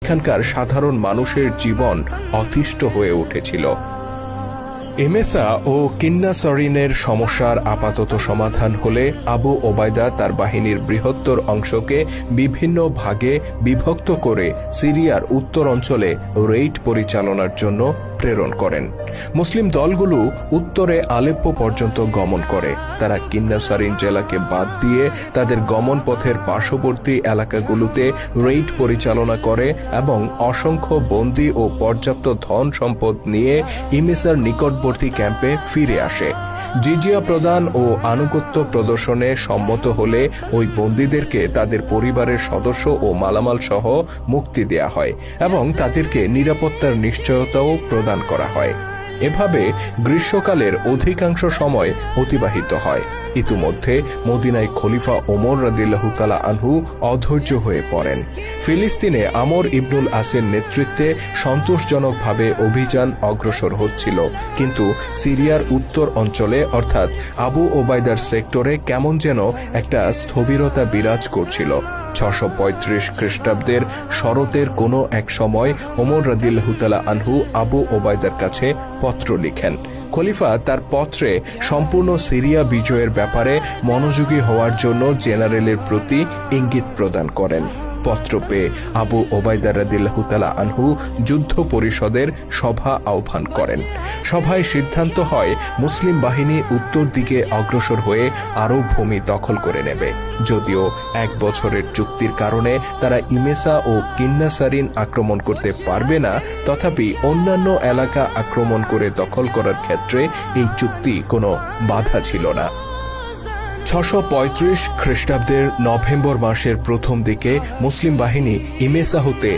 এখানকার সাধারণ মানুষের জীবন অতিষ্ঠ হয়ে উঠেছিল। এমেসা ও কিন্নাসরিনের সমস্যার আপাতত সমাধান হলে আবু ওবায়দা তার বাহিনীর বৃহত্তর অংশকে বিভিন্ন ভাগে বিভক্ত করে সিরিয়ার উত্তর অঞ্চলে রেইড পরিচালনার জন্য প্রেরণ করেন। মুসলিম দলগুলো উত্তরে আলেপ্পো পর্যন্ত গমন করে। তারা কিন্নাসরিন জেলাকে বাদ দিয়ে তাদের গমন পথের পার্শ্ববর্তী এলাকাগুলোতে রেইড পরিচালনা করে এবং অসংখ্য বন্দী ও পর্যাপ্ত ধন সম্পদ নিয়ে ইমেসার নিকটবর্তী ক্যাম্পে ফিরে আসে। জিজিয়া প্রদান ও আনুগত্য প্রদর্শনে সম্মত হলে ওই বন্দীদেরকে তাদের পরিবারের সদস্য ও মালামাল সহ মুক্তি দেয়া হয় এবং তাদেরকে নিরাপত্তার নিশ্চয়তাও প্রদান করা হয়। এভাবে গ্রীষ্মকালের অধিকাংশ সময় অতিবাহিত হয়। ইতিমধ্যে মদিনায় খলিফা ওমর রাদিয়াল্লাহু তাআলা আনহু অধৈর্য হয়ে পড়েন। ফিলিস্তিনে আমর ইবনুল আসের নেতৃত্বে সন্তোষজনকভাবে অভিযান অগ্রসর হচ্ছিল, কিন্তু সিরিয়ার উত্তর অঞ্চলে অর্থাৎ আবু ওবায়দার সেক্টরে কেমন যেন একটা স্থবিরতা বিরাজ করছিল। 635 খ্রিস্টাব্দের শরতের কোনো এক সময় ওমর রাদিয়াল্লাহু তাআলা আনহু আবু ওবায়দার কাছে পত্র লিখেন। খলিফা তার পত্রে সম্পূর্ণ সিরিয়া বিজয়ের ব্যাপারে মনোযোগী হওয়ার জন্য জেনারেলের প্রতি ইঙ্গিত প্রদান করেন। পত্র পেয়ে আবু ওবায়দা রাদিয়াল্লাহু তাআলা আনহু যুদ্ধ পরিষদের সভা আহ্বান করেন। সভায় সিদ্ধান্ত হয় মুসলিম বাহিনী উত্তর দিকে অগ্রসর হয়ে আরও ভূমি দখল করে নেবে। যদিও 1 বছরের চুক্তির কারণে তারা ইমেসা ও কিন্নাসারিন আক্রমণ করতে পারবে না, তথাপি অন্যান্য এলাকা আক্রমণ করে দখল করার ক্ষেত্রে এই চুক্তি কোনো বাধা ছিল না। 635 খ্রিস্টাব্দের নভেম্বর মাসের প্রথম দিকে মুসলিম বাহিনী ইমেসা হতে